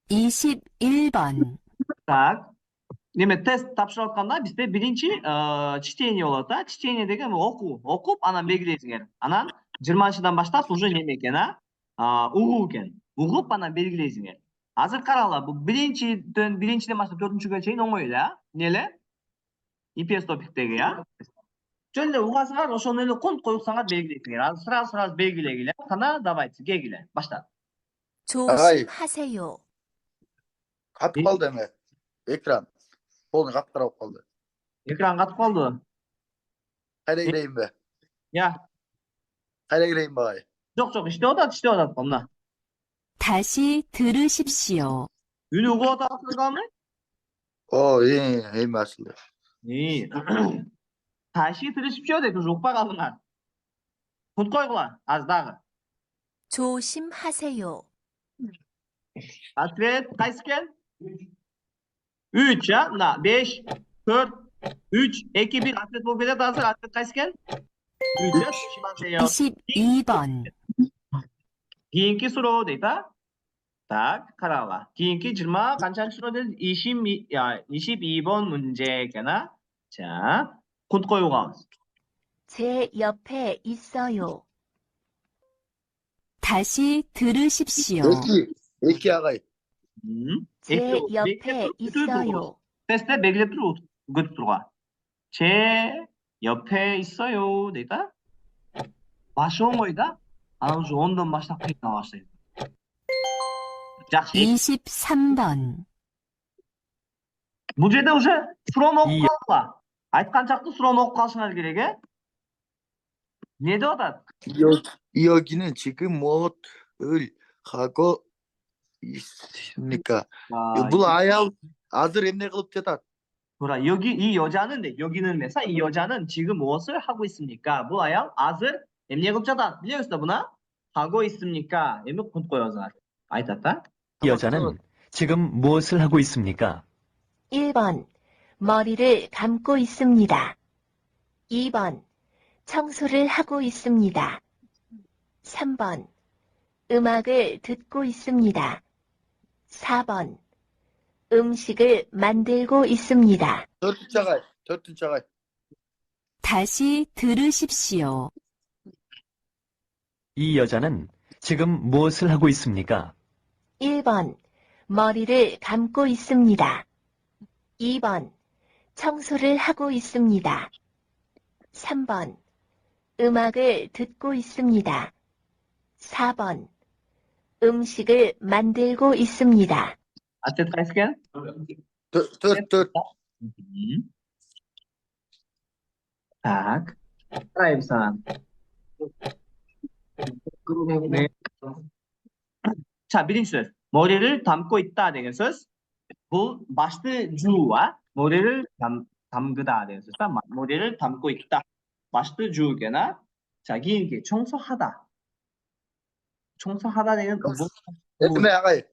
21번. Так. Demek test topshirayotganda bizda birinchi чтение bo'ladi. Чтение degan o'qib, ana belgilaysiz. Anan 20-dan boshlab уже nima ekan, o'quv ekan. O'qib ana belgilaysiz. Hozir qaranglar, bu birinchidan boshlab 4-gacha o'ng'aylar. Neli? IPS topikdagi, ya. Jo'nda o'qasizlar, o'shani qo'l qo'ysangiz belgilaysiz. Hozir sразу belgilaygilar. Qana, давайте, kelgilar. Boshla. 조심하세요. Qatib qoldi emi. Ekran. Qo'lni qattiqroq qoldi. Ekran qatib qoldi. Qayerga kirayim be? Ya. Qayerga kirayim boy? Yo'q, ishlayapti, qoldi. 다시 들으십시오. Uyni o'qiyotganmi? Eng mas'ul. 다시 들으십시오. deb o'qib qoldilar. Qo'l qo'yg'lar, azдағы. 조심하세요. Ответ qaysi ekan? 3, ya. Mana 5, 4, 3, 2, 1 atlet bo'lib ketadi. Hozir atlet qaysi ekan? 3, ya. 22번. Keyingi so'rov deydi. Tak, qaranglar. Keyingi 20 qanchalik so'rov dedi? 22번 문제 ekan. 자, qo'l qo'yib olamiz. 제 옆에 있어요. 다시 들으십시오. Eki ağay. 제 옆에 있어요. Test'te belirlep turgan. 제 옆에 있어요 deydi. Başı o'ng'ayda. Ana o'sha 10dan boshlab qiyinlay boshlaydi. Yaxshi. 23번. Bu yerda o'sha surani o'qib qoldilar. Aytqanchaqda surani o'qib qolishinglar kerak, a? Ne deyotadi? 여기는 지금 하고 있습니까? Bu ayol hozir emne qilib жатат? Bura 이 여기는 mesela 이 여자는 지금 무엇을 하고 있습니까? Bu ayol hozir emne qilib жатат? Biliyorsunuz buna? 하고 있습니까? emni qo'yib qo'yasizlar. Aytadi. 여자는 지금 무엇을 하고 있습니까? 1번. 머리를 감고 있습니다. 2번. 청소를 하고 있습니다. 3번. 음악을 듣고 있습니다. 4번. 음식을 만들고 있습니다. Dördüncü ağay. 다시 들으십시오. 이 여자는 지금 무엇을 하고 있습니까? 1번. 머리를 감고 있습니다. 2번. 청소를 하고 있습니다. 3번. 음악을 듣고 있습니다. 4번. 음식을 만들고 있습니다. Atlet qaysi ekan? Dört. Tak. Qaraymiz. 자, birinchi so'z. 머리를 담고 있다 degan so'z. Bu boshni juva, 머리를 담그다 degan so'z. 머리를 담고 있다. boshni juge나. 자, keyingi 청소하다. 청소하다 degan Etme ağay.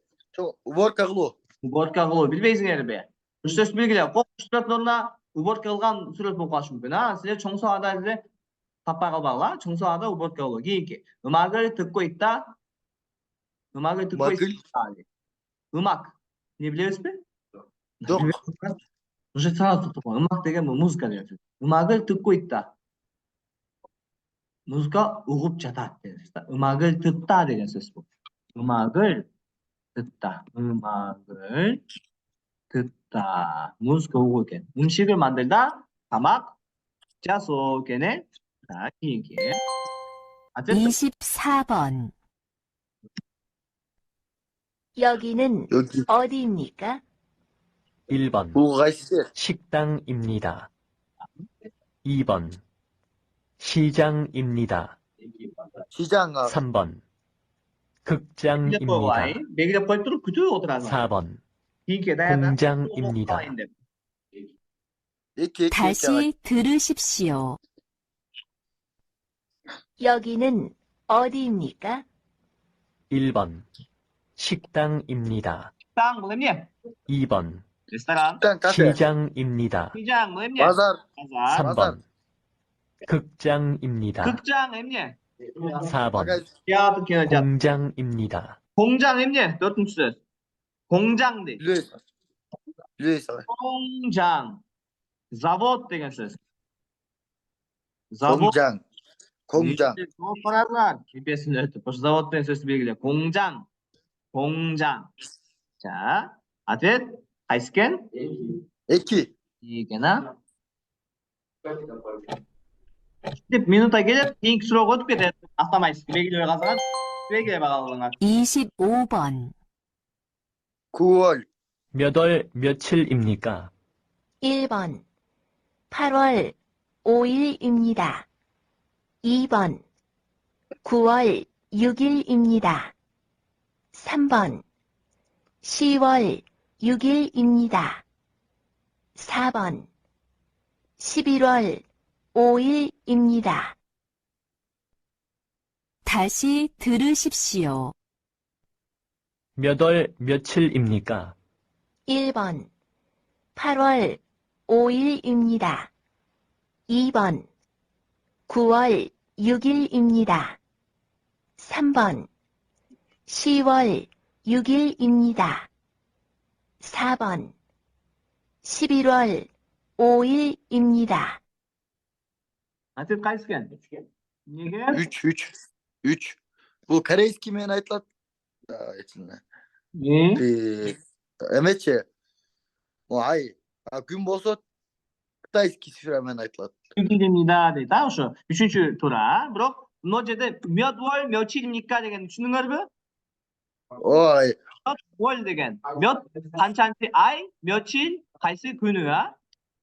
Уборка qilу. уборка qilib bilmaysizlar be. So'z belgilar. Qo'shtirib o'rnina уборка qilgan surat bo'lib qolishi mumkin. Sizlar 청소하다 sizlar toppa qilbanglar. 청소하다 уборка qilib. Keyingi 음악을 듣고 있다. 음악을 듣고 있다. 음악. Ne biliyorsunuz? Yok. Уже сразу tutma. 음악 degan muzika degan so'z. 음악을 듣고 있다. muzika o'qib жатат degan so'z. 음악을 듣다 degan so'z bu. 음악을 듣다. 음악을 듣다. muzika o'qib ekan. 음식을 만들다. tamak. 짜서 걔네. 자, keyingi. 24번. 여기는 여기. 어디입니까? 1번 Bu qaysi? 식당입니다. 2번 시장입니다. 시장 ağay. 3번 극장입니다. belgilab qo'yib turib kutib o'tiradi. 4번 keyingi 공장입니다. Eki. 다시 들으십시오. 여기는 어디입니까? 1번 식당입니다. 식당 뭐냐? 2번 레스토랑. Şiktan kafe. 시장입니다. 시장 뭐냐? Pazar. 바जार. 3번 극장입니다. 극장 뭐냐? 4번 Ağay. tiyatro kinoteatr. 공장입니다. 공장 뭐냐? 4-cü söz. 공장 deydi. Biliyorsun. Biliyorsun ağay. 공장. Zavod degan so'z. Zavod. Komjang. Komjang. Zavod so'razlar. Kepesini o'tib. O'sha zavod degan so'zni belgilaydi. 공장. 공장. 자, ответ qaysi ekan? 2. ekan, ha? deb minutga kelib, keyingi so'rovga o'tib ketadi. Avtomatik belgilay qolsangiz, belgilay bag'alangan. 25번. 9월. 몇 월 며칠입니까? 1번 8월 5일입니다. 2번 9월 6일입니다. 3번 10월 6일입니다. 4번 11월 5일입니다. 다시 들으십시오. 몇 월 며칠입니까? 1번 8월 5일입니다. 2번 9월 6일입니다. 3번 10월 6일입니다. 4번 11월 5일입니다. Ответ qaysi ekan? Nega? 3. Bu koreyskiy men aytlat. Aytsinlar. Emeçe. O ay. Gün bolsa Xitoyskiy siframen aytlat. 6일입니다 deydi. O'sha 3-tura. Biroq bu yerda 몇 월 며칠입니까 degan tushundinglarmi? Oy. 몇 월 degan. 몇 qancha ay, 며칠, qaysi kuniga?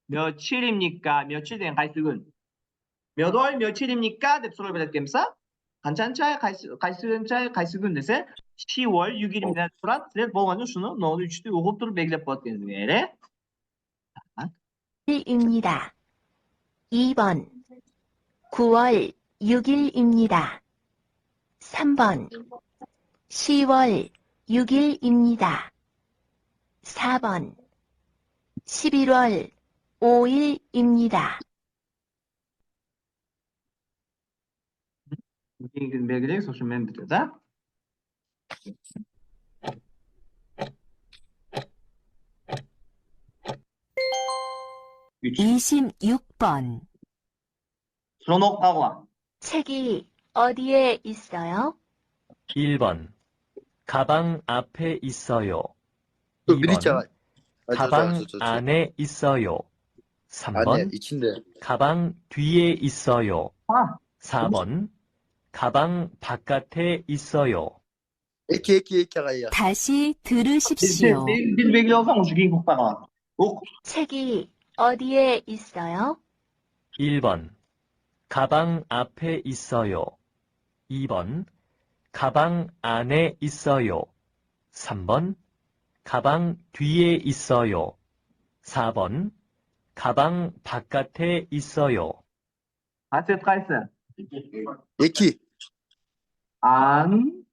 며칠입니까? 며칠 degan qaysi kun? 몇 월 며칠입니까? deb so'rab beradigansa, qancha qaysi kun desa, 10월 6일입니다. turadi. Sizlar bo'lganda shuni 3da o'qib turib belgilab qo'yatganingiz kerak. 입니다. 2번 9월 6일입니다. 3번 10월 6일입니다. 4번 11월 5일입니다. Keyingi belgilaylik, so'sha men bitadi. 26번. 수록 가고. 책이 어디에 있어요? 1번. 가방 앞에 있어요. 또 미리자. 2번. 가방 안에 있어요. 안에 3번. içinde. 가방 뒤에 있어요. 아, 4번. 가방 바깥에 있어요. Eki ağay. 다시 들으십시오. biz belgilay olsam o'sha keyingi nuqta qoladi. O'q. 책이 어디에 있어요? 1번. 가방 앞에 있어요. 2번. 가방 안에 있어요. 3번. 가방 뒤에 있어요. 4번. 가방 바깥에 있어요. Ответ qaysi? Eki. An.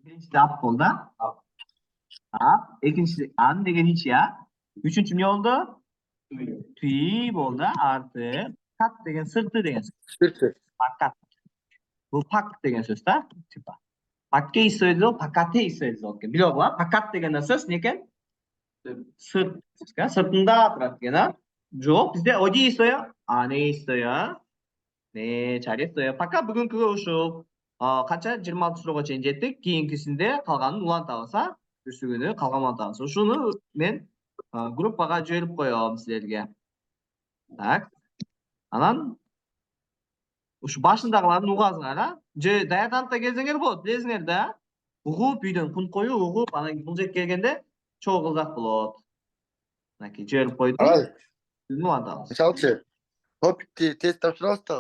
Birinchisi ap bo'ldi. Ap. Ikkinchisi an degan hech ya. Uchinchi ne oldu? Tüy bo'ldi. Artı. Kat degan sirti degan so'z. Sırtı. Fakat. Bu pak degan so'zda. Tipa. Pakka istoydi, pakate istoydi. Biloqlar. Pakat degan so'z ne ekan? Sırt. Sırtında turadigan. Yo'q, bizda odi istoya, ane istoya. Ne, 잘했어요. Fakat bugun o'sha qancha 26 so'roqqa chayin jetdik. Keyingisinde qolganini ulan tag'sa, ustiga qolgan tag'sa. Shuni men gruppaga jo'yib qo'yam sizlarga. Tak. Anan o'sha boshidag'larni o'qasizlar, ha? Dayatantda kelsangiz bo'ladi, bilesizlar-da. O'qib uydan kun qo'yib, o'qib, ana bunga kelganda cho'g'ildoq bo'ladi. Naki jo'yib qo'ydim. Ağay. Ulan tag'sa. Çalçı. Hop test tapşırası ağay.